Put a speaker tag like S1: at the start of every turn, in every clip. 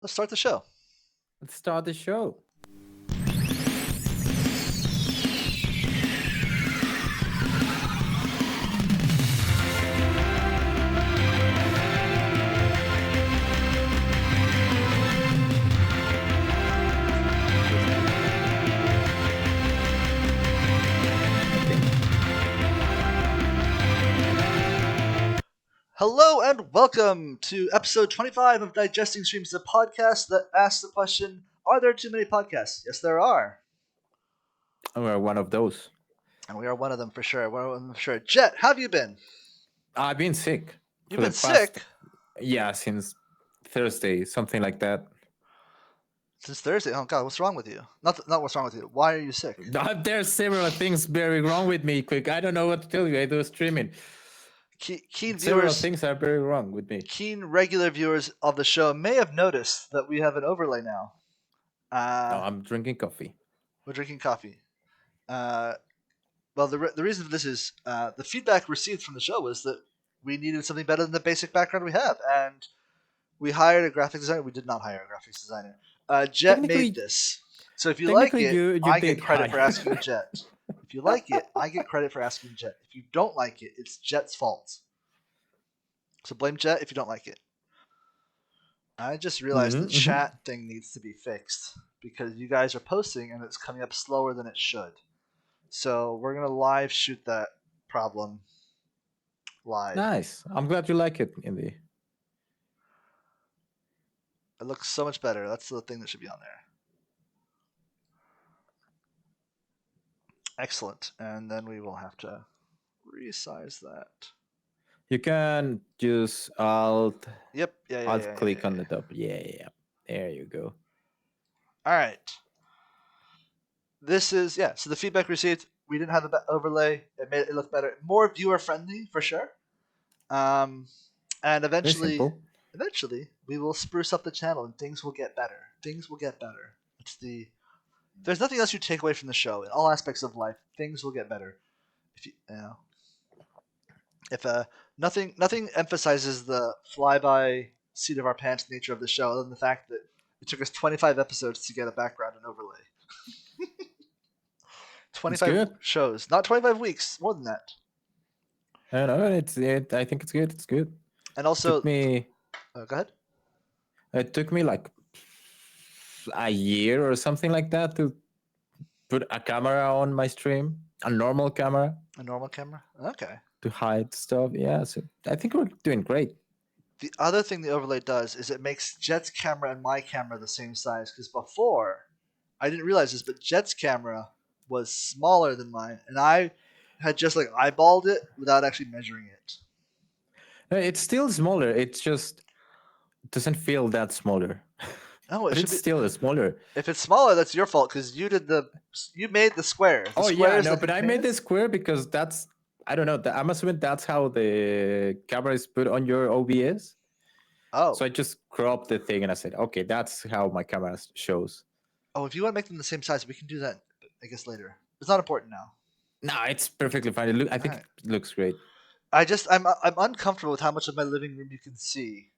S1: Let's start the show.
S2: Let's start the show.
S1: Hello and welcome to episode 25 of Digesting Streams, the podcast that asks the question, are there too many podcasts? Yes, there are.
S2: We're one of those.
S1: And we are one of them for sure. One of them for sure. Jet, how have you been?
S2: I've been sick
S1: You've
S2: for the
S1: been
S2: past,
S1: sick
S2: since Thursday, something like that.
S1: since Thursday. Oh, God, what's wrong with you? Not what's wrong with you. Why are you sick?
S2: There's several things very wrong with me, Quick. I don't know what to tell you. I do streaming.
S1: Keen
S2: Several
S1: viewers,
S2: things are very wrong with me.
S1: keen regular viewers of the show may have noticed that we have an overlay now.
S2: No, I'm drinking coffee.
S1: We're drinking coffee. Uh, Well, the reason for this is the feedback received from the show was that we needed something better than the basic background we have, and we hired a graphic designer. We did not hire a graphics designer. Jet made
S2: Technically,
S1: this, so if you like
S2: technically,
S1: it,
S2: you
S1: I
S2: did
S1: get credit
S2: hire.
S1: for asking Jet. If you like it, I get credit for asking Jet. If you don't like it, it's Jet's fault. So blame Jet if you don't like it. I just realized the chat thing needs to be fixed because you guys are posting and it's coming up slower than it should. So we're gonna live shoot that problem live.
S2: Nice. I'm glad you like it, Indy.
S1: It looks so much better. That's the thing that should be on there. Excellent. And then we will have to resize that.
S2: You can just alt
S1: Yep. Yeah.
S2: click on the top. Yeah. There you go.
S1: All right. This is So the feedback received, we didn't have the overlay. It made it look better, more viewer friendly for sure. And
S2: Very
S1: eventually,
S2: simple.
S1: we will spruce up the channel and things will get better. Things will get better. If there's nothing else you take away from the show in all aspects of life, things will get better. If nothing emphasizes the flyby seat of our pants nature of the show other than the fact that it took us 25 episodes to get a background and overlay.
S2: It's
S1: 25
S2: good.
S1: shows, not 25 weeks, more than that.
S2: I know I think it's good. It's good.
S1: And also,
S2: Took me.
S1: go ahead.
S2: It took me like a year or something like that to put a camera on my stream, a normal camera.
S1: A normal camera? Okay.
S2: To hide stuff. Yeah, so I think we're doing great.
S1: The other thing the overlay does is it makes Jet's camera and my camera the same size. Because before, I didn't realize this, but Jet's camera was smaller than mine, and I had just like eyeballed it without actually measuring it.
S2: It's still smaller. It just doesn't feel that smaller.
S1: Oh, it
S2: but
S1: should
S2: it's
S1: be
S2: still smaller.
S1: If it's smaller, that's your fault because you made the square. The
S2: yeah, no, but I made the square because I don't know. I'm assuming that's how the camera is put on your OBS.
S1: Oh.
S2: So I just cropped the thing and I said, okay, that's how my camera shows.
S1: Oh, if you want to make them the same size, we can do that, I guess, later. It's not important now.
S2: No, it's perfectly fine. I think it looks great.
S1: I'm uncomfortable with how much of my living room you can see,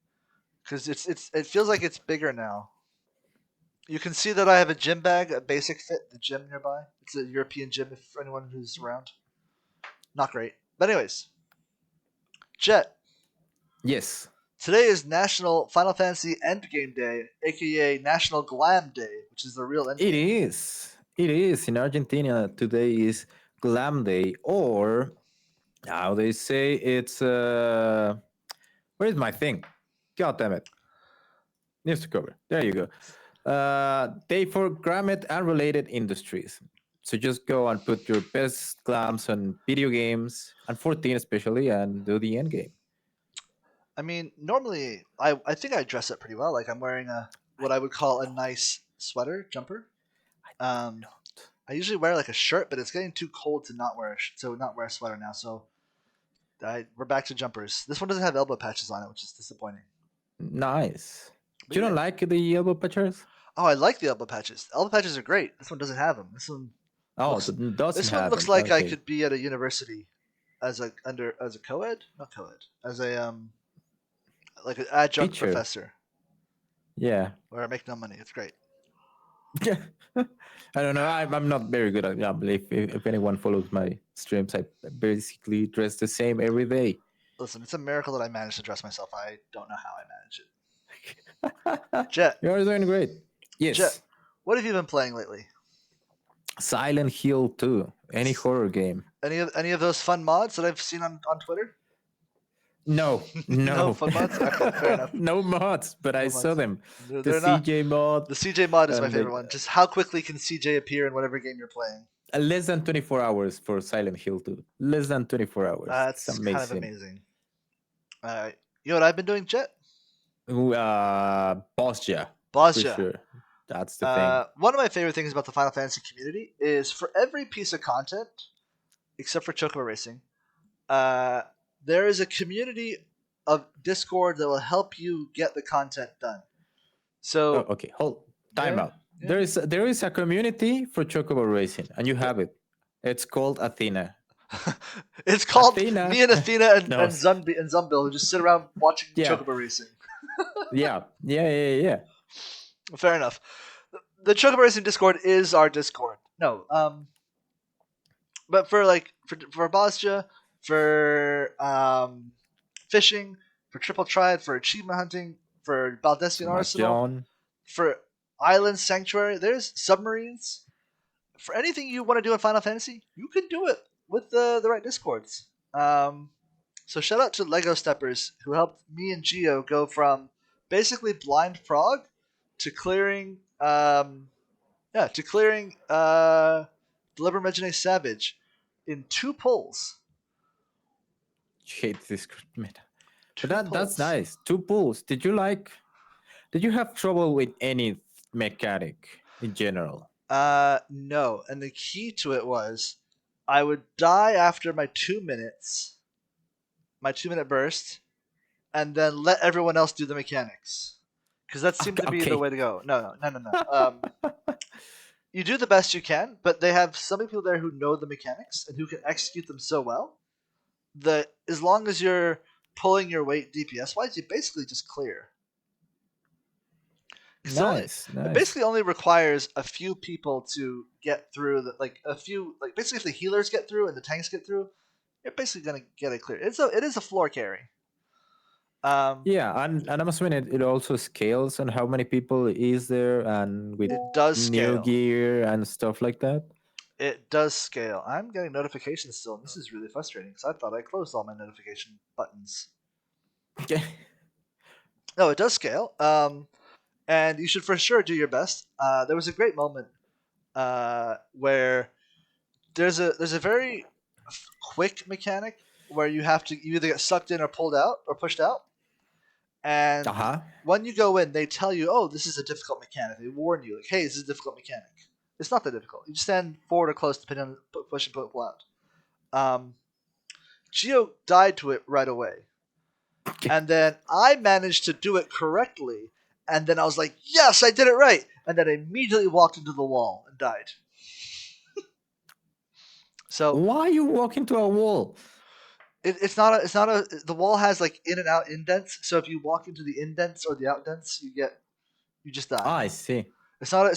S1: because it feels like it's bigger now. You can see that I have a gym bag, a basic fit, the gym nearby. It's a European gym if for anyone who's around. Not great. But anyways. Jet.
S2: Yes.
S1: Today is National Final Fantasy Endgame Day, aka National Glam Day, which is the real endgame.
S2: It is. It is. In Argentina, today is Glam Day, or how they say it's. Where is my thing? God damn it. News to cover. There you go. Day for Glammed and related industries. So just go and put your best glams on video games, and 14 especially, and do the end game.
S1: I mean, normally I think I dress up pretty well. Like I'm wearing what I would call a nice sweater jumper. I usually wear like a shirt, but it's getting too cold to not wear a sweater now. So we're back to jumpers. This one doesn't have elbow patches on it, which is disappointing.
S2: Nice. But you don't like the elbow patches?
S1: Oh, I like the elbow patches. The elbow patches are great. This one doesn't have them. This one. This one looks like I could be at a university as a co-ed, not co-ed, as a like an adjunct professor.
S2: Yeah.
S1: where I make no money. It's great.
S2: I don't know. I'm not very good at Gamble. If anyone follows my streams, I basically dress the same every day.
S1: Listen, it's a miracle that I managed to dress myself. I don't know how I manage it. Jet,
S2: You're doing great.
S1: Jet,
S2: Yes.
S1: what have you been playing lately?
S2: Silent Hill 2. Any horror game.
S1: Any of those fun mods that I've seen on Twitter?
S2: No,
S1: No
S2: no.
S1: fun mods. Okay, fair enough.
S2: No mods, but I
S1: No
S2: saw
S1: mods.
S2: them. The
S1: They're not.
S2: CJ mod
S1: The CJ mod is my
S2: and
S1: favorite one. Just how quickly can CJ appear in whatever game you're playing?
S2: less than 24 hours for Silent Hill 2. Less than 24 hours. It's
S1: That's kind of
S2: amazing.
S1: amazing. You know what I've been doing, Jet?
S2: Bosja, for
S1: Bosja.
S2: sure. That's the thing.
S1: One of my favorite things about the Final Fantasy community is for every piece of content, except for Chocobo Racing, uh, there is a community of Discord that will help you get the content done.
S2: Oh,
S1: So
S2: okay. Hold time
S1: yeah,
S2: out.
S1: yeah.
S2: There is a community for Chocobo Racing, and you have it. It's called Athena.
S1: It's called
S2: Athena.
S1: me and Athena
S2: No.
S1: and Zumbil who just sit around watching
S2: Yeah.
S1: Chocobo Racing.
S2: Yeah.
S1: Fair enough. The Chocobo Racing Discord is our Discord. No, but for Bosja, for fishing, for Triple Triad, for achievement hunting, for Baldessian Arsenal,
S2: Mahjong.
S1: for Island Sanctuary, there's submarines. For anything you want to do in Final Fantasy, you can do it with the right Discords. So shout out to Lego Steppers who helped me and Geo go from basically blind prog to clearing Deliver Regine Savage in 2 pulls.
S2: Hate this meta. But
S1: 2
S2: that's
S1: pulls.
S2: nice. 2 pulls. Did you have trouble with any mechanic in general?
S1: No. And the key to it was I would die after my 2 minutes, my 2 minute burst, and then let everyone else do the mechanics. Because that seemed to be the way to go. No. You do the best you can, but they have so many people there who know the mechanics and who can execute them so well that as long as you're pulling your weight DPS wise, you basically just clear.
S2: Nice.
S1: It basically only requires a few people to get through. Basically, if the healers get through and the tanks get through, you're basically gonna get it clear. It is a floor carry.
S2: Yeah, and I'm assuming it also scales on how many people is there and with
S1: It does
S2: new
S1: scale.
S2: gear and stuff like that.
S1: It does scale. I'm getting notifications still, and this is really frustrating because I thought I closed all my notification buttons. No, it does scale. And you should for sure do your best. There was a great moment where there's a very quick mechanic where you either get sucked in or pulled out or pushed out. And when you go in, they tell you, "Oh, this is a difficult mechanic." They warn you, like, "Hey, this is a difficult mechanic." It's not that difficult. You just stand forward or close, depending on push and pull out. Geo died to it right away, and then I managed to do it correctly. And then I was like, "Yes, I did it right!" And then I immediately walked into the wall and died. So
S2: why you walk into a wall?
S1: It's not a. The wall has like in and out indents. So if you walk into the indents or the outdents, you just die.
S2: I see.
S1: It's not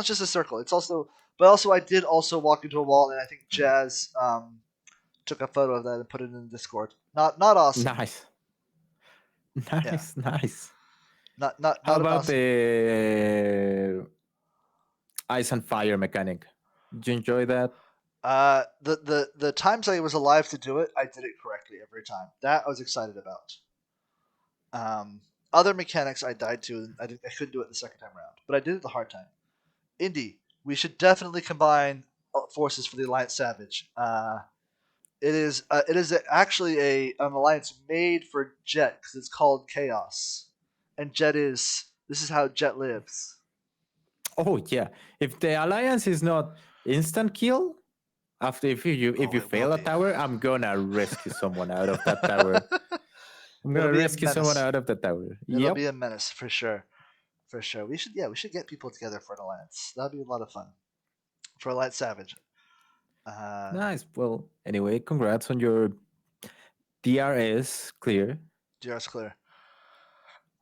S1: just a circle. It's also, but also I did also walk into a wall, and I think Jazz took a photo of that and put it in the Discord. Not awesome.
S2: Nice. Nice.
S1: Not
S2: How about
S1: awesome.
S2: the ice and fire mechanic? Did you enjoy that?
S1: The times I was alive to do it, I did it correctly every time. That I was excited about. Other mechanics I died to, and I couldn't do it the second time around, but I did it the hard time. Indy, we should definitely combine forces for the Alliance Savage. It is actually an alliance made for Jet because it's called Chaos, and this is how Jet lives.
S2: Oh yeah, if the alliance is not instant kill, after if you fail a tower, I'm gonna rescue someone out of that tower. I'm gonna rescue someone out of the tower.
S1: It'll be a menace for sure. For sure. We should get people together for an alliance. That'd be a lot of fun. For Alliance Savage.
S2: Nice. Well, anyway, congrats on your DRS clear.
S1: DRS clear.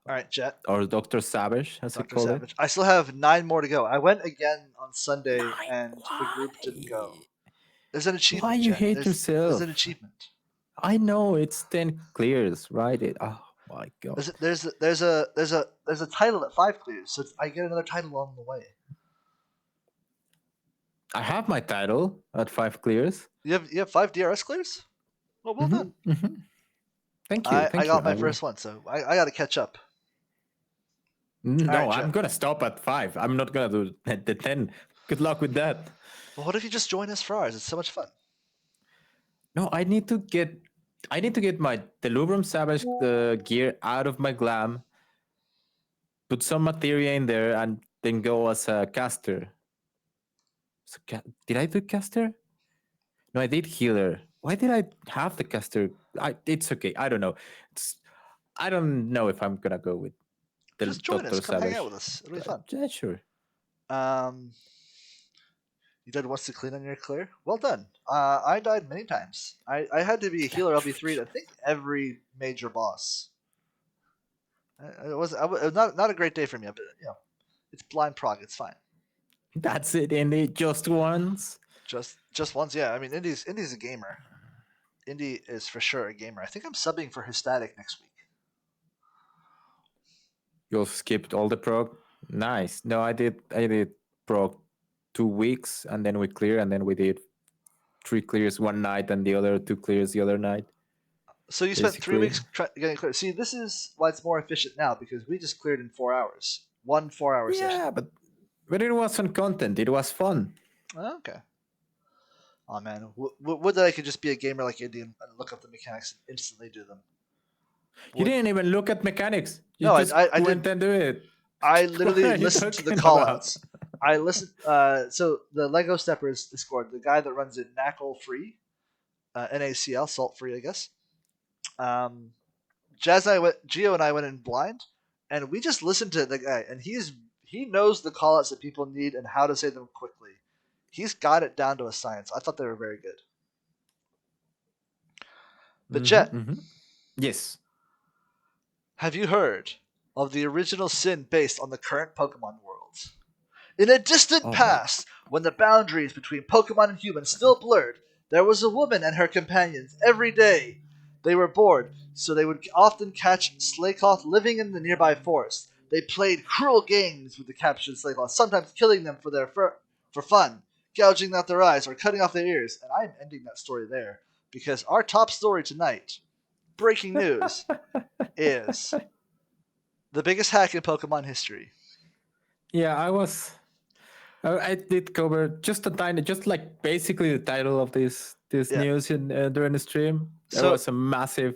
S1: All right, Jet.
S2: or Doctor Savage, as you
S1: Dr.
S2: call it.
S1: Savage. I still have 9 more to go. I went again on Sunday,
S2: Nine.
S1: and the group didn't go.
S2: Why?
S1: There's an
S2: Why
S1: achievement,
S2: you
S1: Jet.
S2: hate
S1: There's an
S2: yourself?
S1: achievement.
S2: I know it's 10 clears, right? Oh my god.
S1: There's a title at 5 clears, so I get another title on the way.
S2: I have my title at 5 clears.
S1: You have 5 DRS clears? Oh, well done.
S2: Mm-hmm. Thank you,
S1: I
S2: thank you.
S1: got my
S2: I will.
S1: first one, so I got to catch up. All right,
S2: No,
S1: Jet.
S2: I'm gonna stop at 5. I'm not gonna do the 10. Good luck with that.
S1: Well, what if you just join us for ours? It's so much fun.
S2: No, I need to get my Delubrum Savage gear out of my glam, put some materia in there, and then go as a caster. So did I do caster? No, I did healer. Why did I have the caster? It's okay. I don't know. I don't know if I'm gonna go with the
S1: Just join us.
S2: Doctor
S1: Come hang out
S2: Savage.
S1: with us. It'll be fun.
S2: Yeah, sure.
S1: Um, you did once to clean on your clear. Well done. I died many times. I had to be a healer LB3 to I think every major boss. It was not a great day for me, but it's blind prog. It's fine.
S2: That's it, Indy. Just once.
S1: Just once, yeah. I mean, Indy's a gamer. Indy is for sure a gamer. I think I'm subbing for his static next week.
S2: You skipped all the prog. Nice. No, I did prog 2 weeks, and then we clear, and then we did 3 clears one night, and the other 2 clears the other night.
S1: So you spent 3 weeks getting clear. See, this is why it's more efficient now because we just cleared in 4 hours. 1 4-hour session.
S2: Yeah, but it wasn't content. It was fun.
S1: Okay. Oh man, would that I could just be a gamer like Indy and look up the mechanics and instantly do them.
S2: You didn't even look at mechanics. You
S1: No,
S2: just
S1: I
S2: went
S1: did.
S2: and do it.
S1: I
S2: What
S1: literally
S2: are you
S1: listened to the
S2: talking
S1: callouts.
S2: about?
S1: I listened. So the Lego Steppers Discord, the guy that runs it, Knackle Free, NACL, salt free, I guess. Geo and I went in blind, and we just listened to the guy, and he knows the callouts that people need and how to say them quickly. He's got it down to a science. I thought they were very good. But Jet,
S2: Yes.
S1: have you heard of the original sin based on the current Pokemon world? In a distant past, when the boundaries between Pokemon and humans still blurred, there was a woman and her companions every day. They were bored, so they would often catch Slaycloth living in the nearby forest. They played cruel games with the captured Slaycloth, sometimes killing them for fun, gouging out their eyes or cutting off their ears. And I'm ending that story there because our top story tonight, breaking news, is the biggest hack in Pokemon history.
S2: Yeah, I did cover just a tiny, just like basically the title of this news in during the stream. There was a massive,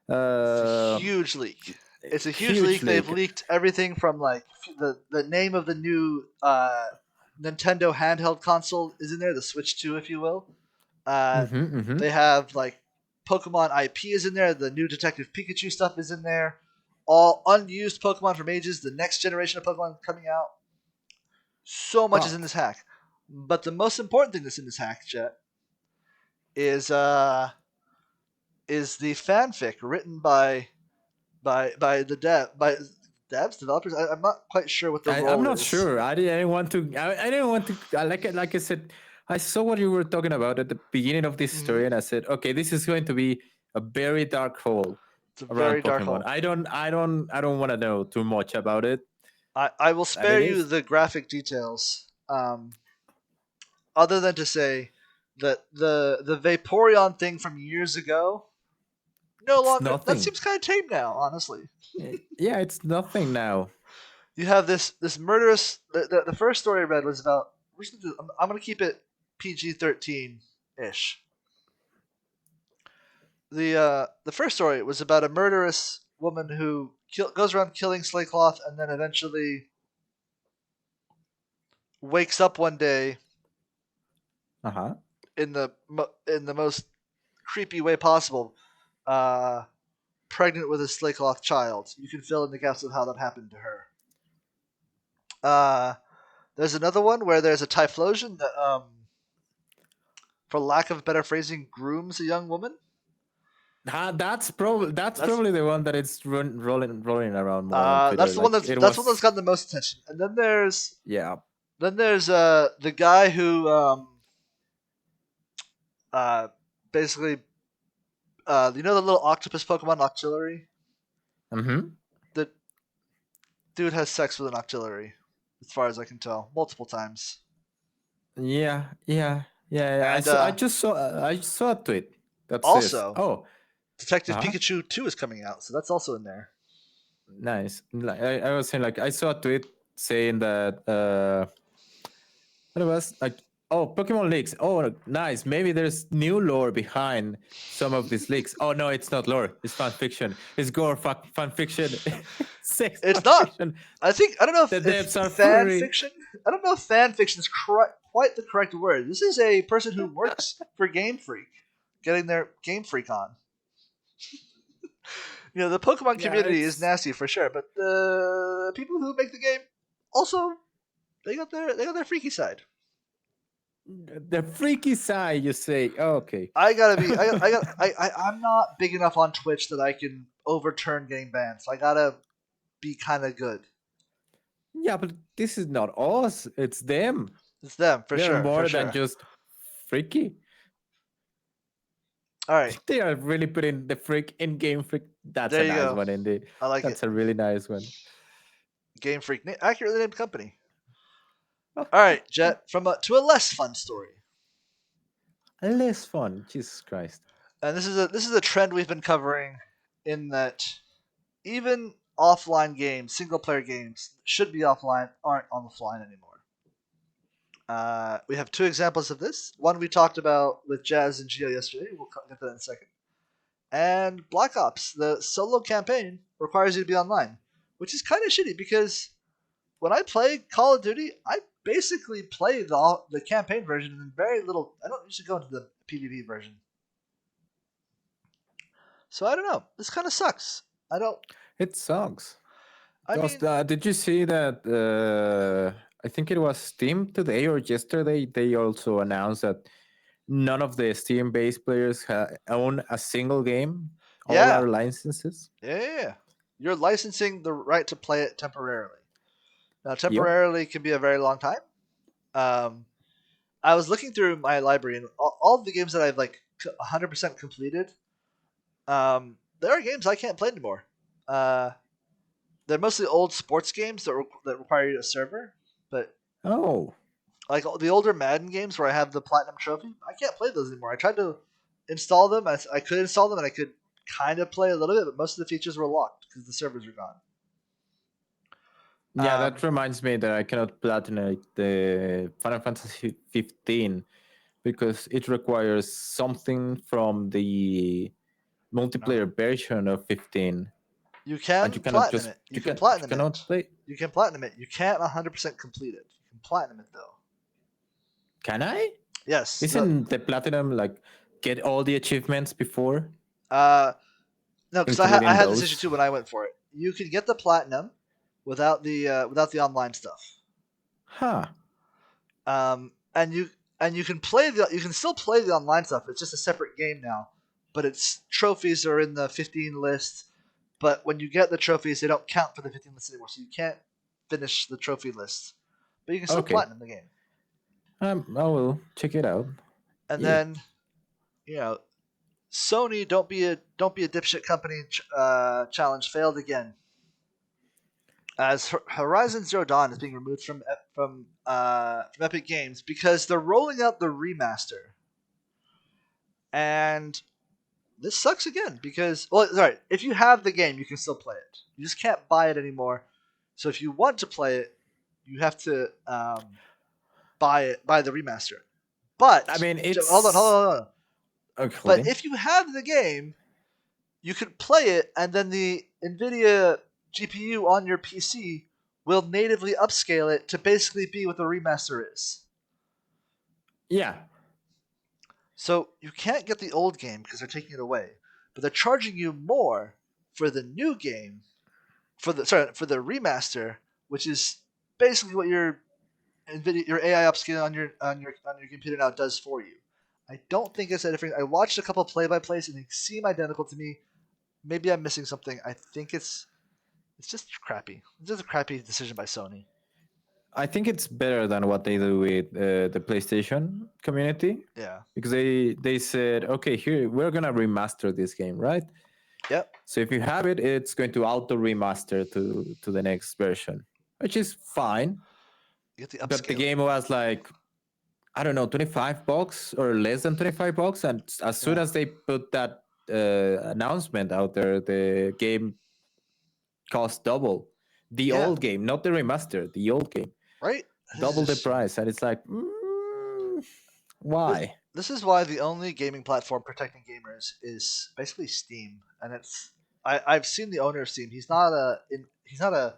S1: huge leak. It's a huge leak. They've leaked everything from like the name of the new Nintendo handheld console is in there, the Switch 2, if you will. They have like Pokemon IP is in there. The new Detective Pikachu stuff is in there. All unused Pokemon from ages. The next generation of Pokemon coming out. So much is in this hack. But the most important thing that's in this hack, Jet, is the fanfic written by the devs, developers. I'm not quite sure what the role is.
S2: I'm not sure. I didn't want to. I didn't want to. Like I said, I saw what you were talking about at the beginning of this story, and I said, okay, this is going to be a very dark hole around Pokemon. Dark hole. I don't want to know too much about it.
S1: I will spare you the graphic details. Other than to say that the Vaporeon thing from years ago, no longer. Nothing. That seems kind of tame now, honestly.
S2: Yeah, it's nothing now.
S1: You have this murderous. The first story I read was about. I'm going to keep it PG-13 ish. The first story was about a murderous woman who goes around killing Slaycloth and then eventually wakes up one day in the most creepy way possible, pregnant with a Slaycloth child. You can fill in the gaps of how that happened to her. There's another one where there's a Typhlosion that, for lack of better phrasing, grooms a young woman.
S2: That's
S1: That's
S2: probably the one that it's rolling around more on Twitter.
S1: that's the one
S2: Like
S1: that's
S2: it
S1: that's the one that's
S2: was,
S1: gotten the most attention. And
S2: yeah.
S1: then there's the guy who uh basically you know the little octopus Pokemon Octillery?
S2: Mm-hmm.
S1: The dude has sex with an Octillery, as far as I can tell, multiple times.
S2: Yeah.
S1: And
S2: I saw a tweet that says,
S1: also,
S2: "Oh,
S1: Detective
S2: uh-huh,
S1: Pikachu 2 is coming out, so that's also in there.
S2: nice." Like I was saying, like I saw a tweet saying that what it was like, oh, Pokemon leaks. Oh, nice. Maybe there's new lore behind some of these leaks. Oh no, it's not lore. It's fan fiction. It's gore fan fiction. Sex
S1: It's
S2: fan
S1: not.
S2: fiction.
S1: I don't know
S2: The
S1: if
S2: devs are
S1: fan
S2: furry.
S1: fiction. I don't know if fan fiction is quite the correct word. This is a person who works for Game Freak, getting their Game Freak on. You know, the Pokemon
S2: Yeah,
S1: community is
S2: it's
S1: nasty for sure, but the people who make the game also they got their freaky side.
S2: the freaky side. You say, oh, okay.
S1: I gotta be. I'm not big enough on Twitch that I can overturn getting banned. So I gotta be kind of good.
S2: Yeah, but this is not us. It's them.
S1: It's them for
S2: They're
S1: sure, for
S2: more than
S1: sure.
S2: just freaky.
S1: All right,
S2: They are really putting the freak in game freak. That's a
S1: there you
S2: nice
S1: go.
S2: one, indeed.
S1: I like it.
S2: That's a really nice one.
S1: Game Freak, accurately named company. All right, Jet. To a less fun story,
S2: Less fun. Jesus Christ.
S1: and this is a trend we've been covering, in that even offline games, single player games that should be offline, aren't on the fly anymore. We have two examples of this. One we talked about with Jazz and Geo yesterday. We'll get that in a second. And Black Ops, the solo campaign, requires you to be online, which is kind of shitty because when I play Call of Duty, I basically play the campaign version and very little. I don't usually go into the PvP version. So I don't know. This kind of sucks. I don't.
S2: It sucks.
S1: I mean,
S2: Did you see that? I think it was Steam today or yesterday. They also announced that none of the Steam-based players own a single game. All
S1: yeah,
S2: are licenses.
S1: yeah. You're licensing the right to play it temporarily. Now,
S2: Yep.
S1: temporarily can be a very long time. Um, I was looking through my library and all of the games that I've 100% completed. There are games I can't play anymore. Uh, they're mostly old sports games that require a server, but
S2: Oh,
S1: like the older Madden games where I have the platinum trophy, I can't play those anymore. I tried to install them. I could install them and I could kind of play a little bit, but most of the features were locked because the servers were gone.
S2: yeah. That
S1: Um,
S2: reminds me that I cannot platinate the Final Fantasy 15 because it requires something from the
S1: no,
S2: multiplayer version of 15,
S1: you
S2: and
S1: can platinum it.
S2: you cannot play.
S1: You can platinum it. You can't 100% complete it. You can platinum it though.
S2: Can I?
S1: Yes. No.
S2: Isn't the platinum like get all the achievements before,
S1: Uh, no, because I
S2: including
S1: had this issue
S2: those?
S1: too when I went for it. You can get the platinum without the online stuff.
S2: Huh.
S1: And you can you can still play the online stuff. It's just a separate game now, but its trophies are in the 15 list. But when you get the trophies, they don't count for the 15 list anymore, so you can't finish the trophy list. But you can still
S2: Okay.
S1: platinum the game.
S2: I will check it out.
S1: And
S2: Yeah.
S1: then, you know, Sony, don't be a dipshit company. Challenge failed again, as Horizon Zero Dawn is being removed from Epic Games because they're rolling out the remaster, and this sucks again because, well, sorry, if you have the game, you can still play it. You just can't buy it anymore. So if you want to play it, you have to buy the remaster.
S2: I
S1: But
S2: mean, it's
S1: hold on. But
S2: okay.
S1: if you have the game, you can play it, and then the NVIDIA GPU on your PC will natively upscale it to basically be what the remaster is.
S2: Yeah.
S1: So you can't get the old game because they're taking it away, but they're charging you more for the new game for the remaster, which is basically what your NVIDIA your AI upscaling on your computer now does for you. I don't think it's that different. I watched a couple play-by-plays and they seem identical to me. Maybe I'm missing something. I think it's just crappy. It's just a crappy decision by Sony.
S2: I think it's better than what they do with the PlayStation community,
S1: Yeah.
S2: because they said, okay, here we're gonna remaster this game, right?
S1: Yep.
S2: So if you have it, it's going to auto remaster to the next version, which is fine.
S1: You get the
S2: But the
S1: upscaling.
S2: game was like, I don't know, $25 or less than $25, and as soon
S1: Yeah.
S2: as they put that announcement out there, the game cost double. The
S1: Yeah.
S2: old game, not the remaster, the old game,
S1: Right. This is
S2: double the
S1: just stupid.
S2: price, and it's like,
S1: This,
S2: why?
S1: this is why the only gaming platform protecting gamers is basically Steam, and I've seen the owner of Steam. He's not a.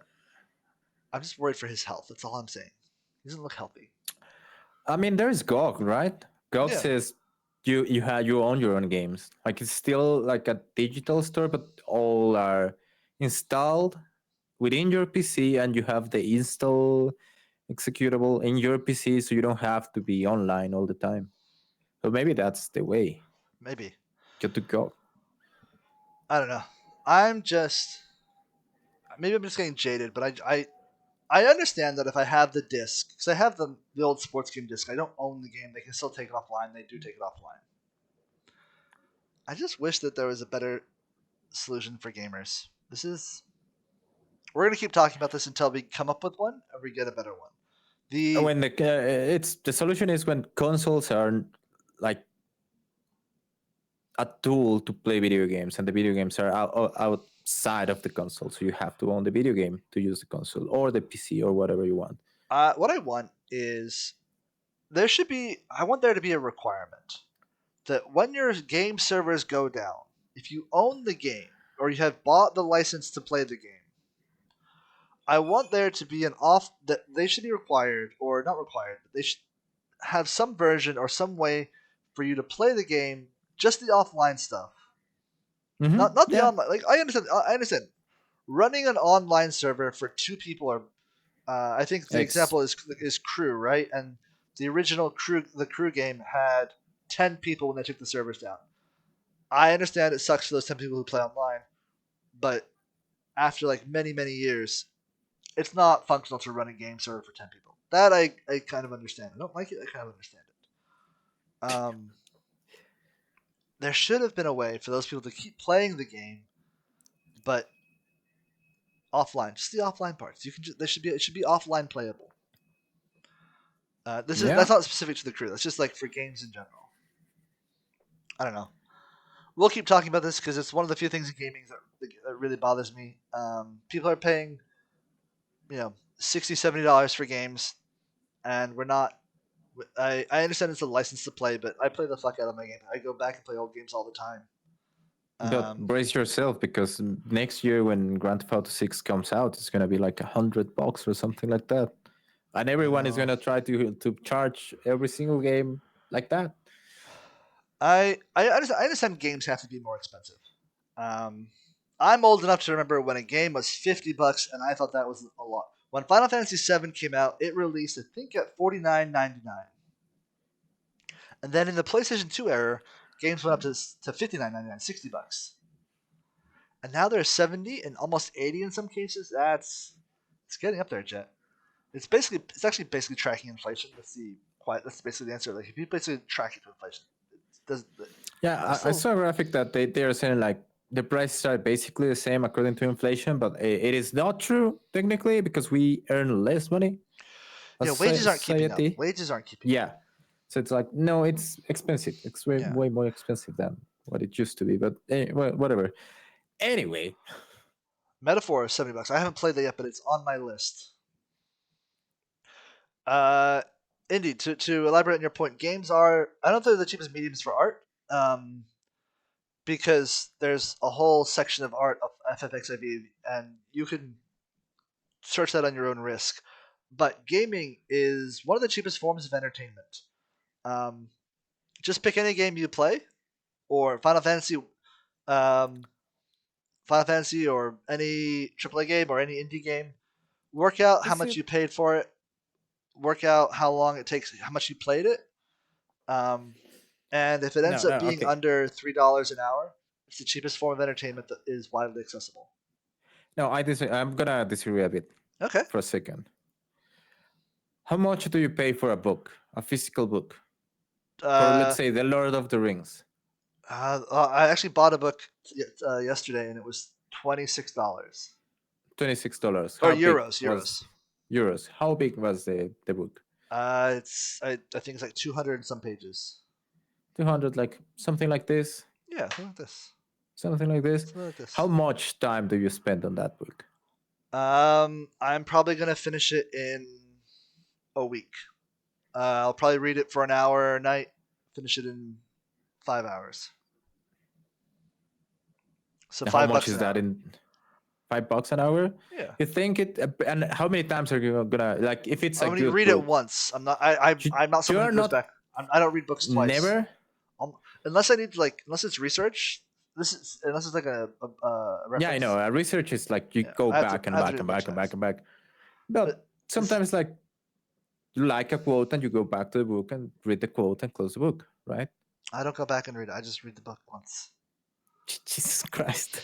S1: I'm just worried for his health. That's all I'm saying. He doesn't look healthy.
S2: I mean, there's GOG, right? GOG
S1: Yeah.
S2: says you own your own games. Like it's still like a digital store, but all are installed within your PC, and you have the install executable in your PC, so you don't have to be online all the time. So maybe that's the way.
S1: Maybe.
S2: Get to GOG.
S1: I don't know. I'm just maybe I'm just getting jaded, but I understand that if I have the disc, because I have the old sports game disc, I don't own the game. They can still take it offline. They do take it offline. I just wish that there was a better solution for gamers. We're gonna keep talking about this until we come up with one and we get a better one. The
S2: When it's the solution is when consoles are like a tool to play video games, and the video games are outside of the console, so you have to own the video game to use the console or the PC or whatever you want.
S1: what I want is I want there to be a requirement that when your game servers go down, if you own the game or you have bought the license to play the game, I want there to be an off that they should be required or not required, but they should have some version or some way for you to play the game, just the offline stuff. Not the
S2: Yeah,
S1: online. Like I understand running an online server for two people or I think the
S2: it's
S1: example is Crew, right? And the original Crew game had 10 people when they took the servers down. I understand it sucks for those 10 people who play online, but after like many years, it's not functional to run a game server for 10 people. That I kind of understand. I don't like it. I kind of understand it. There should have been a way for those people to keep playing the game, but offline. Just the offline parts. You can. It should be offline playable. That's
S2: yeah.
S1: not specific to the Crew. That's just like for games in general. I don't know. We'll keep talking about this because it's one of the few things in gaming that really bothers me. People are paying, $60-$70 for games, and we're not. I understand it's a license to play, but I play the fuck out of my game. I go back and play old games all the time.
S2: But
S1: Um,
S2: brace yourself, because next year when Grand Theft Auto 6 comes out, it's gonna be like $100 or something like that, and
S1: I
S2: everyone is
S1: know.
S2: gonna try to charge every single game like that.
S1: I understand games have to be more expensive. Um, I'm old enough to remember when a game was $50, and I thought that was a lot. When Final Fantasy VII came out, it released I think at $49.99. And then in the PlayStation 2 era, games went up to $59.99, $60. And now they're 70 and almost 80 in some cases. It's getting up there, Jet. It's actually basically tracking inflation. That's basically the answer. Like if you basically track it to inflation, it does
S2: Yeah, I
S1: still
S2: saw a graphic that they are saying like the prices are basically the same according to inflation, but it is not true technically, because we earn less money as
S1: wages aren't keeping up.
S2: society.
S1: Wages aren't keeping up.
S2: Yeah, so it's like, no, it's expensive. It's way,
S1: Yeah.
S2: way more expensive than what it used to be. But whatever. Anyway,
S1: Metaphor is $70. I haven't played that yet, but it's on my list. Uh, Indeed, to elaborate on your point, games are I don't think they're the cheapest mediums for art. Because there's a whole section of art of FFXIV, and you can search that on your own risk. But gaming is one of the cheapest forms of entertainment. Um, just pick any game you play, or um, Final Fantasy, or any AAA game or any indie game. Work out how
S2: is
S1: much
S2: it
S1: you paid for it. Work out how long it takes, how much you played it. Um, And if it ends
S2: No,
S1: up
S2: no,
S1: being
S2: okay.
S1: under $3 an hour, it's the cheapest form of entertainment that is widely accessible.
S2: No, I'm gonna disagree a bit
S1: Okay.
S2: for a second. How much do you pay for a book, a physical book, for let's
S1: Uh,
S2: say The Lord of the Rings?
S1: I actually bought a book yesterday, and it was $26
S2: $26.
S1: or
S2: How big
S1: euros.
S2: was
S1: Euros.
S2: euros? How big was the book?
S1: I think it's like 200 and some pages.
S2: 200, like something like this.
S1: Yeah, something like this.
S2: Something like this.
S1: Something like
S2: How
S1: this.
S2: much time do you spend on that book?
S1: I'm probably gonna finish it in a week. I'll probably read it for an hour a night, finish it in 5 hours. So
S2: How
S1: five
S2: much
S1: bucks
S2: is
S1: an
S2: that
S1: hour.
S2: in $5 an hour?
S1: Yeah.
S2: You think it? And how many times are you gonna like? If it's
S1: I
S2: a
S1: only
S2: good
S1: read it
S2: book,
S1: once. I'm not. I'm not
S2: you
S1: someone who
S2: are
S1: goes
S2: not
S1: back. I don't read books twice.
S2: never.
S1: Unless I need unless it's research. This is unless it's like a
S2: Yeah, I know.
S1: reference.
S2: Research is like you
S1: Yeah,
S2: go
S1: I have to.
S2: back
S1: I
S2: and
S1: have to
S2: back
S1: read a
S2: and
S1: bunch
S2: back
S1: of
S2: and back
S1: times.
S2: and back.
S1: But
S2: But
S1: this,
S2: sometimes like you like a quote and you go back to the book and read the quote and close the book, right?
S1: I don't go back and read it. I just read the book once.
S2: Jesus Christ.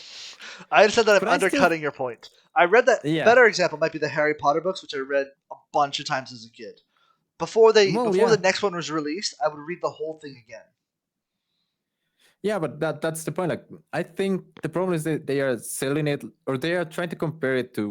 S1: I said that I'm
S2: But I still,
S1: undercutting your point. I read that
S2: yeah.
S1: better example might be the Harry Potter books, which I read a bunch of times as a kid.
S2: Well,
S1: Before the
S2: yeah.
S1: next one was released, I would read the whole thing again.
S2: Yeah, but that's the point. Like, I think the problem is that they are selling it, or they are trying to compare it to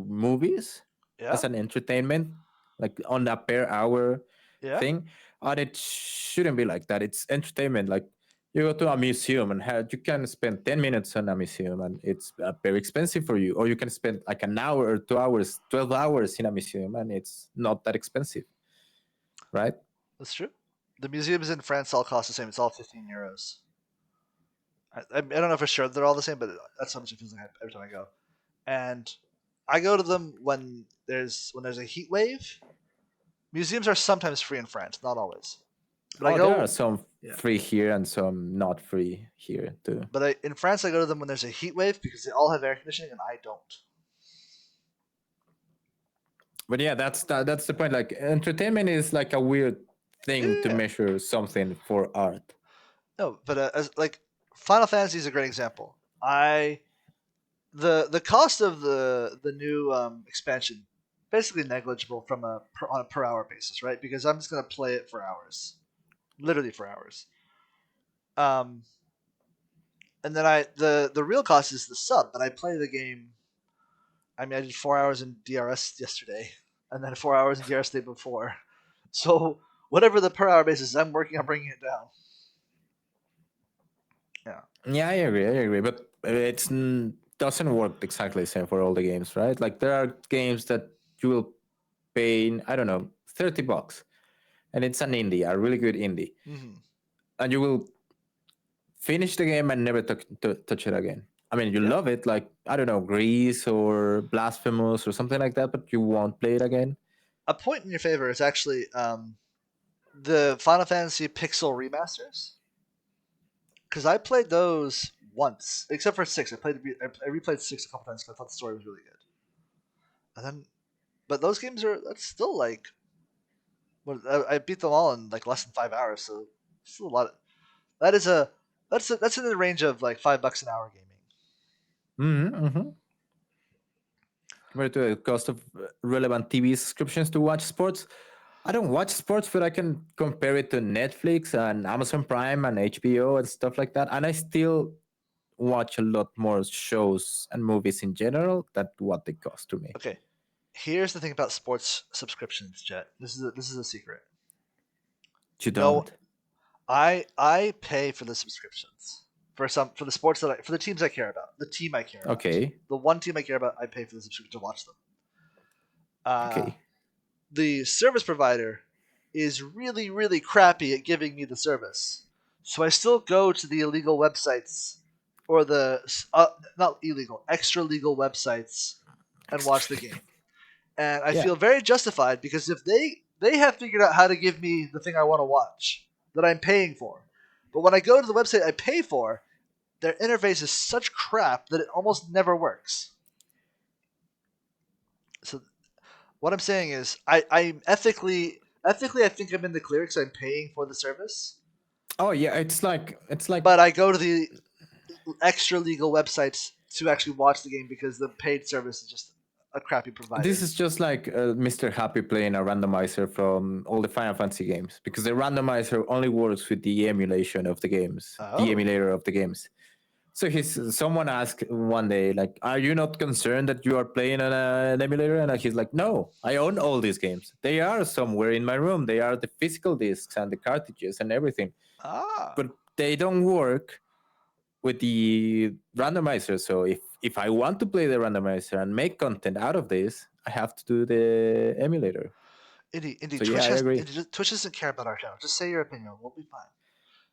S2: movies
S1: Yeah,
S2: as an entertainment, like on a per hour
S1: yeah.
S2: thing. And it shouldn't be like that. It's entertainment. Like, you go to a museum and you can spend 10 minutes on a museum and it's very expensive for you. Or you can spend like an hour or 2 hours, 12 hours in a museum and it's not that expensive, right?
S1: That's true. The museums in France all cost the same. It's all 15 euros. I don't know for sure they're all the same, but that's how much it feels like every time I go. And I go to them when there's a heat wave. Museums are sometimes free in France, not always. But I
S2: Oh, there are
S1: go,
S2: some
S1: yeah.
S2: free here and some not free here too.
S1: In France, I go to them when there's a heat wave because they all have air conditioning and I don't.
S2: But yeah, that's the point. Like entertainment is like a weird thing to
S1: Yeah.
S2: measure something for art.
S1: No, but as like Final Fantasy is a great example. The cost of the new expansion basically negligible on a per hour basis, right? Because I'm just gonna play it for hours, literally for hours. Um, and then the real cost is the sub. But I play the game. I mean, I did 4 hours in DRS yesterday, and then 4 hours in DRS the day before. So whatever the per hour basis, I'm working on bringing it down. Yeah.
S2: Yeah, I agree. But it's doesn't work exactly the same for all the games, right? Like there are games that you will pay, I don't know, $30, and it's an indie, a really good indie,
S1: Mm-hmm.
S2: and you will finish the game and never touch it again. I mean, you
S1: Yeah.
S2: love it, like I don't know, Grease or Blasphemous or something like that, but you won't play it again.
S1: A point in your favor is actually the Final Fantasy Pixel remasters, because I played those once, except for six. I replayed six a couple times because I thought the story was really good. And then, but those games that's still like, I beat them all in like less than 5 hours, so still a lot. That is that's in the range of like $5 an hour gaming.
S2: Mm-hmm. Compared to the cost of relevant TV subscriptions to watch sports, I don't watch sports, but I can compare it to Netflix and Amazon Prime and HBO and stuff like that. And I still watch a lot more shows and movies in general than what they cost to me.
S1: Okay, here's the thing about sports subscriptions, Jet. This is a secret.
S2: You
S1: No,
S2: don't?
S1: I pay for the subscriptions for the sports for the teams I care about. The team I care about.
S2: Okay.
S1: The one team I care about, I pay for the subscription to watch them. Uh,
S2: Okay.
S1: the service provider is really really crappy at giving me the service, so I still go to the illegal websites or the not illegal extra legal websites and watch the game. And I
S2: Yeah.
S1: feel very justified because if they have figured out how to give me the thing I want to watch that I'm paying for, but when I go to the website I pay for, their interface is such crap that it almost never works. So what I'm saying is I'm ethically I think I'm in the clear because I'm paying for the service.
S2: Oh yeah, it's like
S1: But I go to the extra legal websites to actually watch the game because the paid service is just a crappy
S2: this
S1: provider.
S2: is just like Mr. Happy playing a randomizer from all the Final Fantasy games because the randomizer only works with the emulation of the games, the
S1: Oh.
S2: emulator of the games. So someone asked one day, like, "Are you not concerned that you are playing on an emulator?" And he's like, "No, I own all these games. They are somewhere in my room. They are the physical discs and the cartridges and everything,
S1: Ah.
S2: but they don't work with the randomizer. So if I want to play the randomizer and make content out of this, I have to do the emulator."
S1: Indeed,
S2: So yeah, I agree.
S1: Twitch doesn't care about our channel. Just say your opinion. We'll be fine.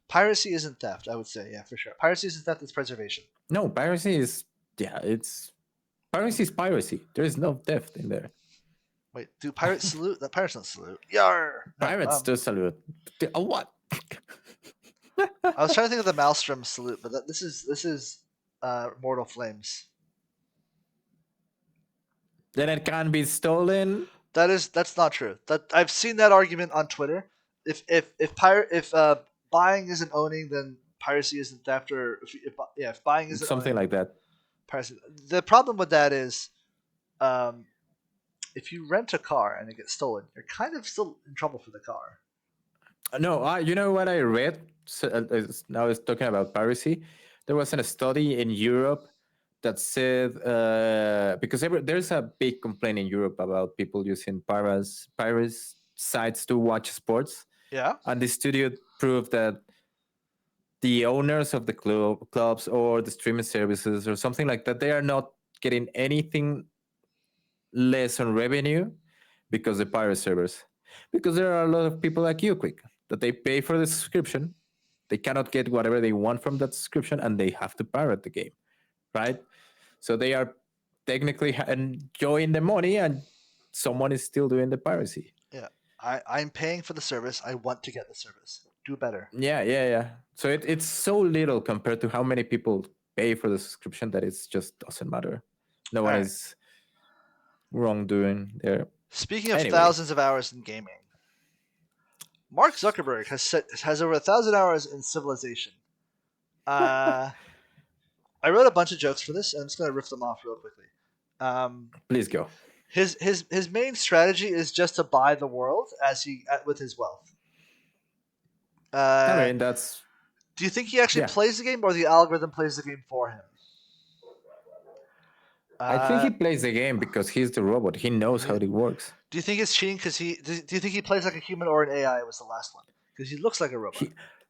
S1: Piracy isn't theft, I would say. Yeah, for sure. Piracy isn't theft. It's preservation.
S2: No, piracy is yeah, it's piracy is piracy. There is no theft in there.
S1: Wait, do pirates salute? That pirates don't salute. Yar. No.
S2: Pirates do salute. What?
S1: I was trying to think of the Maelstrom salute, but this is Mortal Flames.
S2: Then it can be stolen.
S1: That's not true. That I've seen that argument on Twitter. If buying isn't owning, then piracy isn't theft, or if buying isn't
S2: Something
S1: owning,
S2: like that.
S1: piracy. The problem with that is, um, if you rent a car and it gets stolen, you're kind of still in trouble for the car.
S2: No, you know what I read? So, I was talking about piracy. There was a study in Europe that said because there's a big complaint in Europe about people using pirates sites to watch sports,
S1: Yeah.
S2: and the studio proved that the owners of the clubs or the streaming services or something like that, they are not getting anything less on revenue because the pirate servers. Because there are a lot of people like you, Quick, that they pay for the subscription, they cannot get whatever they want from that subscription, and they have to pirate the game, right? So they are technically enjoying the money, and someone is still doing the piracy.
S1: Yeah. I'm paying for the service. I want to get the service. Do better.
S2: Yeah, yeah, yeah. So it's so little compared to how many people pay for the subscription that it just doesn't matter. No
S1: All
S2: one
S1: right.
S2: is wrongdoing there.
S1: Speaking of
S2: Anyway,
S1: thousands of hours in gaming, Mark Zuckerberg has over 1,000 hours in Civilization. Uh, I wrote a bunch of jokes for this, and I'm just gonna riff them off real quickly. Um,
S2: please go.
S1: his main strategy is just to buy the world as he with his wealth.
S2: I
S1: Uh,
S2: mean, that's
S1: do you think he actually
S2: yeah.
S1: plays the game, or the algorithm plays the game for him?
S2: I think
S1: Uh,
S2: he plays the game because he's the robot. He knows how
S1: do
S2: it works.
S1: you think it's cheating because do you think he plays like a human or an AI? Was the last one because he looks like a robot.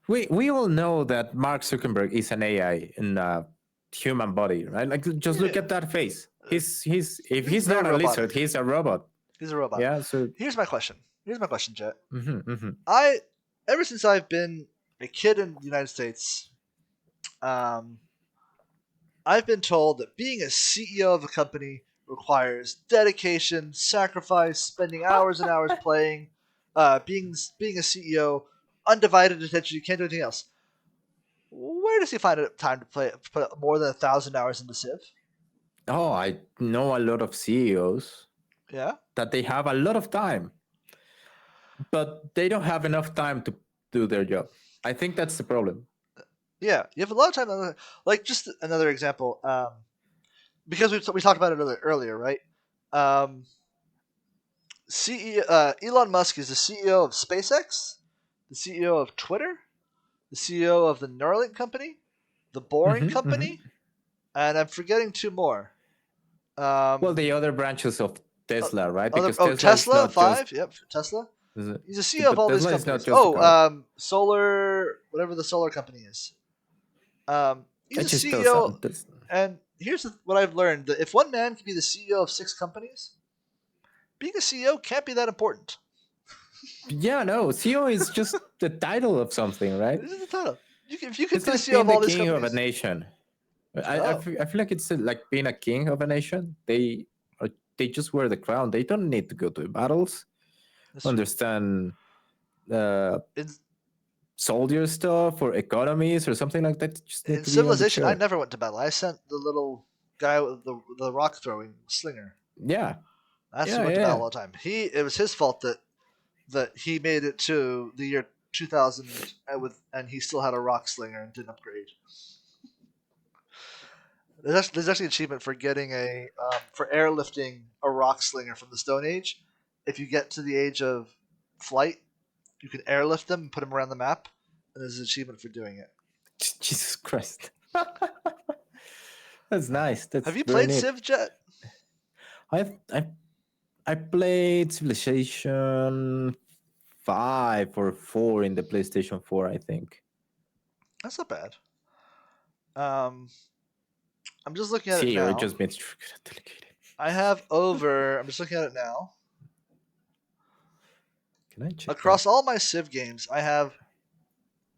S2: He, we all know that Mark Zuckerberg is an AI in a human body, right? Like just look
S1: Yeah,
S2: at that face. He's if
S1: he's
S2: he's
S1: very
S2: not a lizard,
S1: robotic.
S2: he's a robot.
S1: He's a robot.
S2: Yeah. So
S1: Here's my question, Jet.
S2: mhm, mhm.
S1: I ever since I've been a kid in the United States, um, I've been told that being a CEO of a company requires dedication, sacrifice, spending hours and hours playing, being a CEO, undivided attention. You can't do anything else. Where does he find time to put more than 1,000 hours into Civ?
S2: Oh, I know a lot of CEOs
S1: Yeah,
S2: that they have a lot of time, but they don't have enough time to do their job. I think that's the problem.
S1: yeah. You have a lot of time. Like just another example, because we talked about it earlier, right? Um, Elon Musk is the CEO of SpaceX, the CEO of Twitter, the CEO of the Neuralink company, the Boring
S2: Hmm, hmm.
S1: company, and I'm forgetting two more.
S2: Well,
S1: Um,
S2: the other branches of Tesla, right?
S1: other
S2: Because Tesla is
S1: Tesla
S2: not just,
S1: five. Yep, Tesla.
S2: is it-
S1: He's the CEO of
S2: but
S1: all these
S2: Tesla is not
S1: companies.
S2: just a
S1: Oh,
S2: car.
S1: solar, whatever the solar company is. He's a
S2: It just
S1: CEO,
S2: doesn't.
S1: and here's what I've learned: that if one man can be the CEO of six companies, being a CEO can't be that important.
S2: Yeah, no, CEO is just the title of something, right?
S1: This is the title. If you could
S2: It's
S1: be the
S2: like
S1: CEO
S2: being
S1: of
S2: the
S1: all these
S2: king of a
S1: companies,
S2: nation.
S1: oh,
S2: I feel like it's like being a king of a nation. They just wear the crown. They don't need to go to battles,
S1: that's true.
S2: understand uh,
S1: In,
S2: soldier stuff or economies or something like that. They just need
S1: in
S2: to be on the
S1: Civilization, I
S2: chair.
S1: never went to battle. I sent the little guy with the rock throwing slinger.
S2: Yeah,
S1: That's who
S2: yeah,
S1: went to battle
S2: yeah.
S1: all the time. It was his fault that he made it to the year 2000 and he still had a rock slinger and didn't upgrade. There's actually an achievement for getting for airlifting a rock slinger from the Stone Age. If you get to the age of flight, you can airlift them and put them around the map, and there's an achievement for doing it.
S2: Jesus Christ. That's nice. That's
S1: Have you
S2: very
S1: played
S2: neat.
S1: Civ, Jet?
S2: I played Civilization 5 or 4 in the PlayStation 4, I think.
S1: That's not bad. I'm just looking at it
S2: Zero,
S1: now.
S2: it just means
S1: I have over. I'm just looking at it now.
S2: Can I check
S1: Across
S2: that?
S1: all my Civ games, I have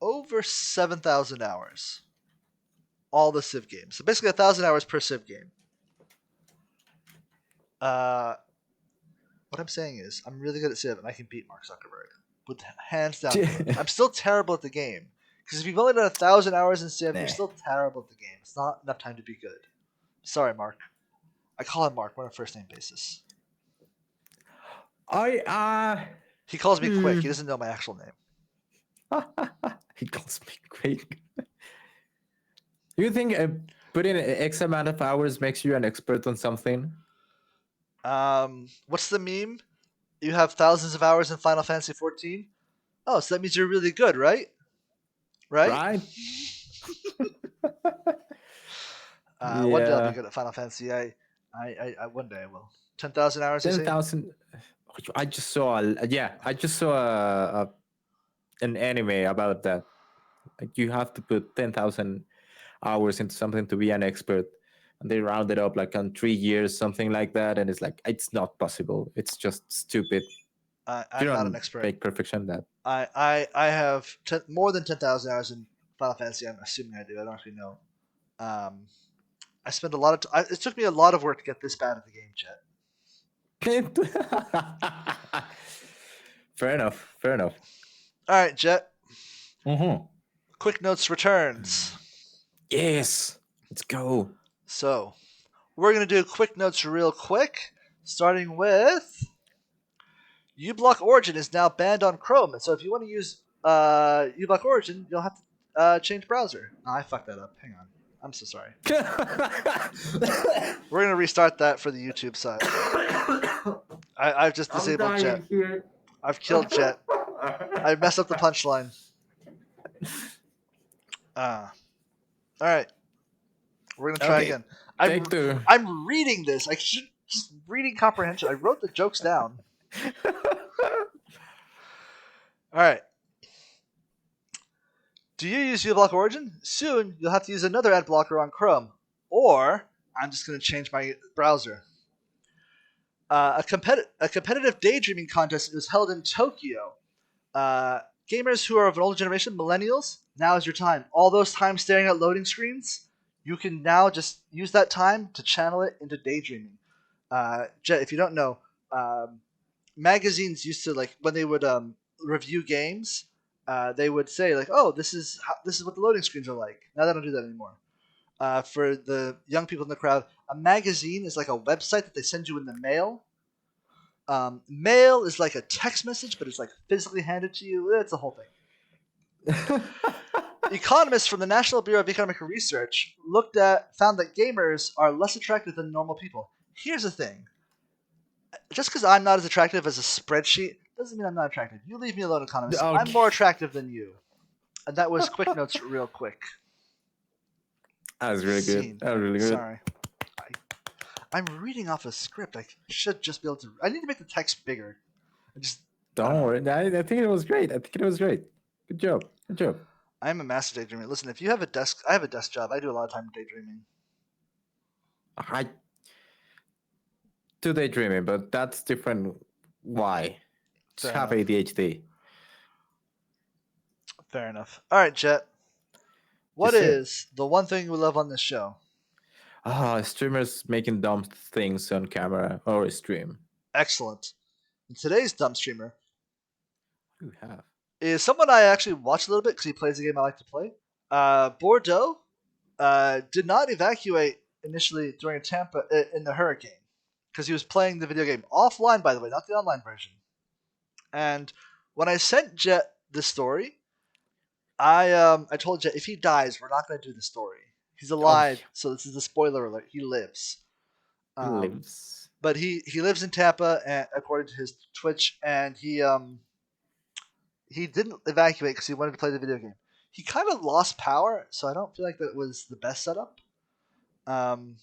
S1: over 7,000 hours. All the Civ games. So basically 1,000 hours per Civ game. What I'm saying is, I'm really good at Civ, and I can beat Mark Zuckerberg with hands down. I'm still terrible at the game because if you've only done 1,000 hours in Civ,
S2: Nah.
S1: you're still terrible at the game. It's not enough time to be good. Sorry, Mark. I call him Mark. We're on a first name basis. He calls me Quick. He doesn't know my actual name.
S2: He calls me Quick. Do you think putting X amount of hours makes you an expert on something?
S1: What's the meme? You have thousands of hours in Final Fantasy 14? Oh, so that means you're really good, right? Right? One day I'll be good at Final Fantasy. I one day I will. 10,000 hours.
S2: 10,000. I just saw. I just saw an anime about that. Like you have to put 10,000 hours into something to be an expert, and they round it up like on 3 years, something like that. And it's like it's not possible. It's just stupid.
S1: I'm not an expert.
S2: Make perfection that.
S1: I have more than 10,000 hours in Final Fantasy. I'm assuming I do. I don't actually know. I spend a lot of it took me a lot of work to get this bad at the game, Chet.
S2: Fair enough.
S1: All right, Jet.
S2: Mm-hmm.
S1: Quick Notes returns.
S2: Yes. Let's go.
S1: So, we're going to do Quick Notes real quick, starting with uBlock Origin is now banned on Chrome. And so if you want to use uBlock Origin, you'll have to change browser. Oh, I fucked that up. Hang on. I'm so sorry. We're going to restart that for the YouTube side. I've just disabled Jet. Here. I've killed Jet. I messed up the punchline. All right. We're going to try again. I'm reading this. I should just reading comprehension. I wrote the jokes down. All right. Do you use uBlock Origin? Soon, you'll have to use another ad blocker on Chrome. Or, I'm just going to change my browser. A competitive daydreaming contest was held in Tokyo. Gamers who are of an older generation, millennials, now is your time. All those times staring at loading screens, you can now just use that time to channel it into daydreaming. Jet, if you don't know, magazines used to, like, when they would review games, they would say, like, oh, this is what the loading screens are like. Now they don't do that anymore. For the young people in the crowd, a magazine is like a website that they send you in the mail. Mail is like a text message, but it's like physically handed to you. It's a whole thing. Economists from the National Bureau of Economic Research found that gamers are less attractive than normal people. Here's the thing. Just because I'm not as attractive as a spreadsheet doesn't mean I'm not attractive. You leave me alone, economists. Okay. I'm more attractive than you. And that was Quick Notes real quick.
S2: That was really good. That was really good.
S1: Sorry. I'm reading off a script. I should just be able to... I need to make the text bigger.
S2: Don't worry. I think it was great. Good job.
S1: I'm a master daydreamer. Listen, if you have a desk... I have a desk job. I do a lot of time daydreaming.
S2: I do daydreaming, but that's different. Why? Just have ADHD.
S1: Fair enough. All right, Jet. What is the one thing we love on this show?
S2: Streamers making dumb things on camera or a stream.
S1: Excellent. And today's dumb streamer
S2: who have
S1: is someone I actually watch a little bit because he plays a game I like to play. Bordeaux did not evacuate initially during Tampa in the hurricane because he was playing the video game offline, by the way, not the online version. And when I sent Jet this story, I told Jet if he dies, we're not gonna do the story. He's
S2: Oh,
S1: alive, so this is the spoiler alert. He lives.
S2: he
S1: Um,
S2: lives.
S1: but he lives in Tampa, and, according to his Twitch, and he didn't evacuate because he wanted to play the video game. He kind of lost power, so I don't feel like that was the best setup. Um,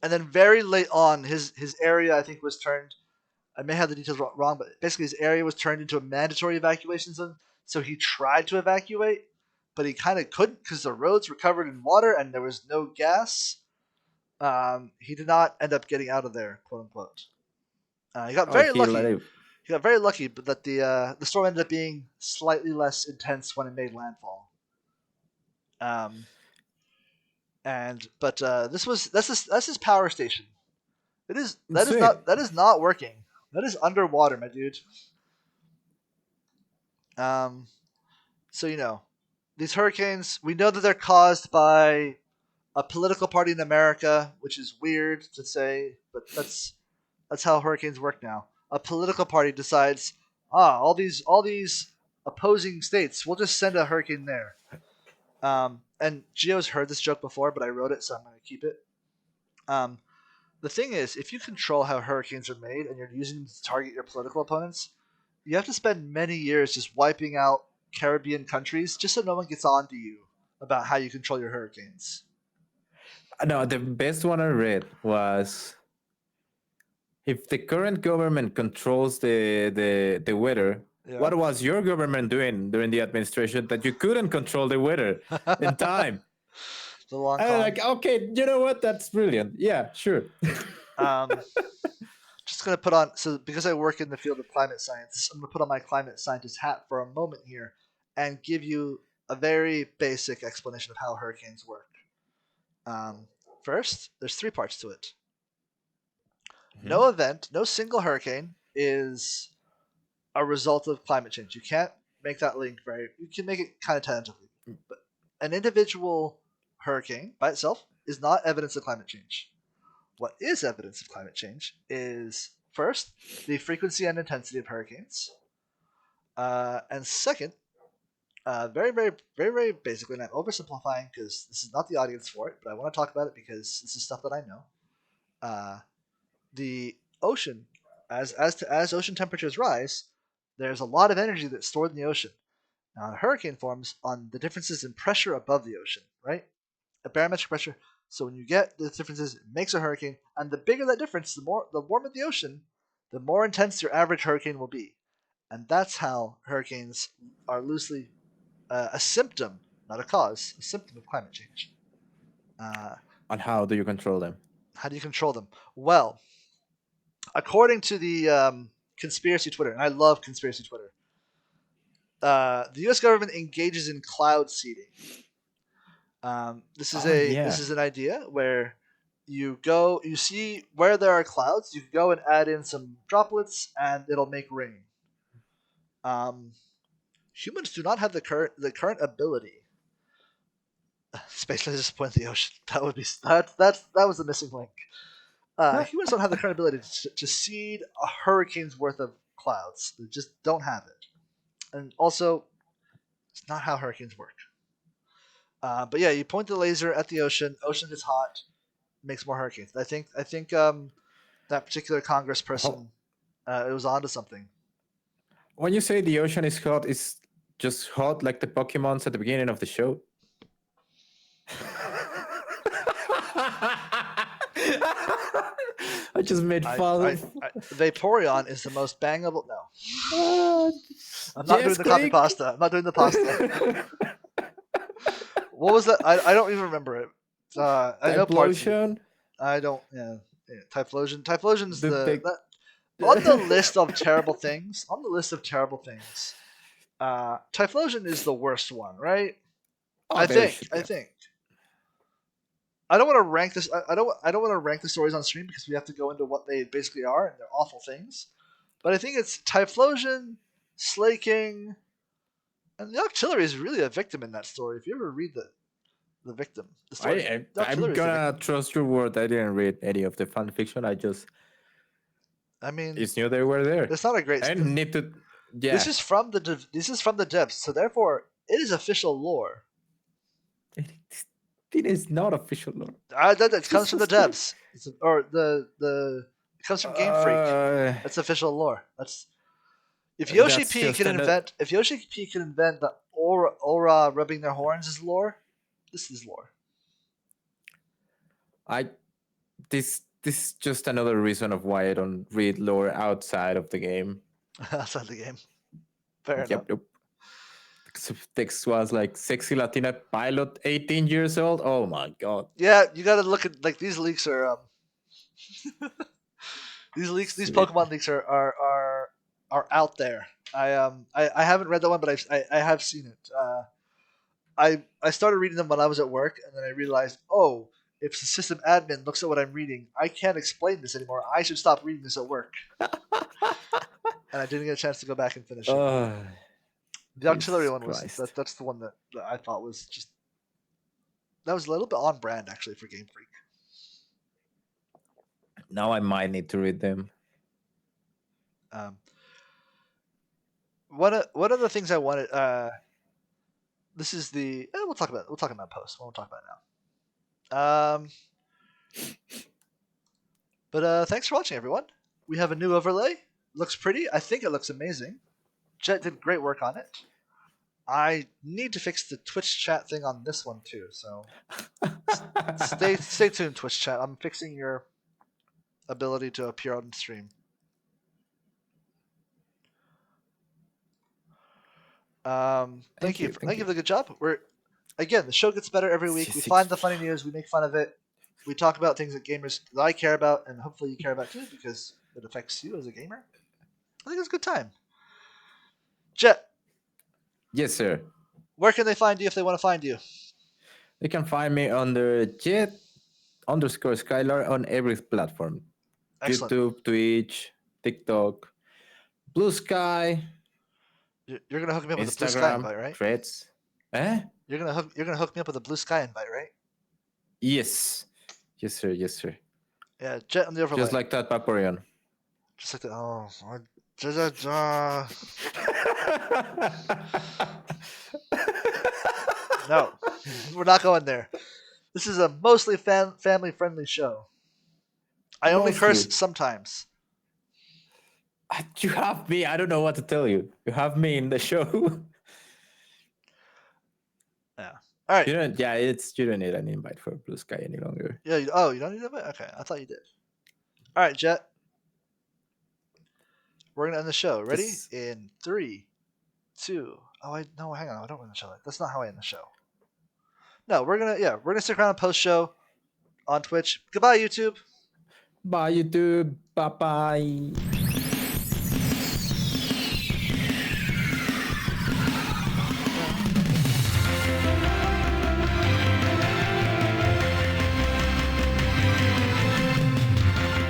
S1: and then very late on, his area I think was turned. I may have the details wrong, but basically his area was turned into a mandatory evacuation zone. So he tried to evacuate, but he kind of couldn't because the roads were covered in water and there was no gas. He did not end up getting out of there, quote unquote. He got
S2: Oh,
S1: very
S2: he
S1: lucky.
S2: lived.
S1: He got very lucky, but that the storm ended up being slightly less intense when it made landfall. Um, and but that's his power station. It is
S2: Sweet.
S1: that is not working. That is underwater, my dude. Um, so these hurricanes, we know that they're caused by a political party in America, which is weird to say, but that's how hurricanes work now. A political party decides, all these opposing states, we'll just send a hurricane there. And Gio's heard this joke before, but I wrote it, so I'm going to keep it. Um, the thing is, if you control how hurricanes are made and you're using them to target your political opponents, you have to spend many years just wiping out Caribbean countries just so no one gets on to you about how you control your hurricanes.
S2: No, the best one I read was if the current government controls the weather,
S1: Yeah.
S2: what was your government doing during the administration that you couldn't control the weather in time?
S1: The long
S2: And
S1: con.
S2: like, okay, you know what? That's brilliant. Yeah, sure.
S1: Um, just gonna put on because I work in the field of climate science, I'm gonna put on my climate scientist hat for a moment here and give you a very basic explanation of how hurricanes work. Um, First, there's three parts to it.
S2: Mhm.
S1: No single hurricane is a result of climate change. You can't make that link very. You can make it kind of tentatively, but an individual hurricane by itself is not evidence of climate change. What is evidence of climate change is first the frequency and intensity of hurricanes, and second, very basically, and I'm oversimplifying because this is not the audience for it, but I want to talk about it because this is stuff that I know. Uh, the ocean, as ocean temperatures rise, there's a lot of energy that's stored in the ocean. Now, a hurricane forms on the differences in pressure above the ocean, right? A barometric pressure. So when you get the differences, it makes a hurricane, and the bigger that difference, the warmer the ocean, the more intense your average hurricane will be, and that's how hurricanes are loosely a symptom, not a cause, a symptom of climate change. Uh,
S2: And how do you control them?
S1: how do you control them? Well, according to the conspiracy Twitter, and I love conspiracy Twitter, the U.S. government engages in cloud seeding.
S2: Oh
S1: This
S2: yeah.
S1: is an idea where you see where there are clouds, you can go and add in some droplets, and it'll make rain. Um, Humans do not have the current ability. Space lasers point in the ocean. That would be that was the missing link. Humans don't have the current ability to seed a hurricane's worth of clouds. They just don't have it. And also, it's not how hurricanes work. But yeah, you point the laser at the ocean. Ocean gets hot, makes more hurricanes. I think that particular
S2: Oh,
S1: congressperson it was onto something.
S2: when you say the ocean is hot, it's just hot like the Pokemons at the beginning of the show. I just made fun of.
S1: Vaporeon is the most bangable. No,
S2: Uh,
S1: I'm not doing
S2: yes,
S1: the copy
S2: click.
S1: pasta. I'm not doing the pasta. What was that? I don't even remember it. I know parts of it.
S2: Typlosion.
S1: I don't. Yeah. Typhlosion. Typhlosion's
S2: The
S1: the
S2: big.
S1: that on the list of terrible things. On the list of terrible things, Typhlosion is the worst one, right?
S2: Oh,
S1: I
S2: there
S1: think.
S2: should be.
S1: I think. I don't want to rank this. I don't. I don't want to rank the stories on stream because we have to go into what they basically are, and they're awful things. But I think it's Typhlosion, Slaking, and the Octillery is really a victim in that story. If you ever read the victim, the story, the
S2: I'm
S1: Octillery is the
S2: gonna
S1: victim.
S2: trust your word. I didn't read any of the fan fiction. I just
S1: I mean,
S2: it's knew they were there.
S1: it's not a great.
S2: I need to. Yeah,
S1: this is from the devs, so therefore it is official lore.
S2: it, it is not official lore.
S1: That
S2: This is
S1: comes from the
S2: just like
S1: devs, or the it comes from Game Freak.
S2: uh,
S1: That's official lore. That's
S2: that's just another.
S1: If Yoshi P can invent the aura rubbing their horns is lore, this is lore.
S2: I this is just another reason of why I don't read lore outside of the game.
S1: Outside the game. Fair enough.
S2: Yep. This was like sexy Latina pilot, 18 years old. Oh my god.
S1: Yeah, you got to look at like these leaks are these
S2: Sweet.
S1: Pokemon leaks are out there. I haven't read that one, but I have seen it. I started reading them when I was at work, and then I realized, oh, if the system admin looks at what I'm reading, I can't explain this anymore. I should stop reading this at work. And I didn't get a chance to go back and finish it. The auxiliary
S2: Jesus
S1: one was
S2: Christ.
S1: that's the one that I thought was just that was a little bit on brand actually for Game Freak.
S2: Now I might need to read them.
S1: One of the things I wanted. This is the. We'll talk about post. We'll talk about it now. But thanks for watching, everyone. We have a new overlay. Looks pretty. I think it looks amazing. Jet did great work on it. I need to fix the Twitch chat thing on this one too. So stay tuned, Twitch chat. I'm fixing your ability to appear on stream. Thank you for the good job. Again, the show gets better every week. We find the funny news, we make fun of it, we talk about things that gamers that I care about, and hopefully you care about too, because it affects you as a gamer. I think it's a good time. Jet.
S2: Yes, sir.
S1: Where can they find you if they want to find you?
S2: They can find me under Jet_Skylar on every platform. Excellent. YouTube, Twitch, TikTok, Blue Sky.
S1: You're gonna hook me up with a Blue Sky invite, right?
S2: Threads. Eh?
S1: You're gonna hook me up with a Blue Sky invite, right?
S2: Yes. Yes, sir. Yes, sir.
S1: Yeah, Jet on the overlay.
S2: Just like that, Vaporeon.
S1: Just like that. Oh. No, we're not going there. This is a mostly family-friendly show. I only curse sometimes.
S2: You have me. I don't know what to tell you. You have me in the show.
S1: Yeah. All right.
S2: You don't need an invite for Blue Sky any longer.
S1: Yeah. You don't need an invite? Okay, I thought you did. All right, Jet. We're gonna end the show. Ready? In 3, 2. Oh, no. Hang on. I don't end the show. That's not how I end the show. No, we're gonna stick around post show on Twitch. Goodbye, YouTube.
S2: Bye, YouTube. Bye bye.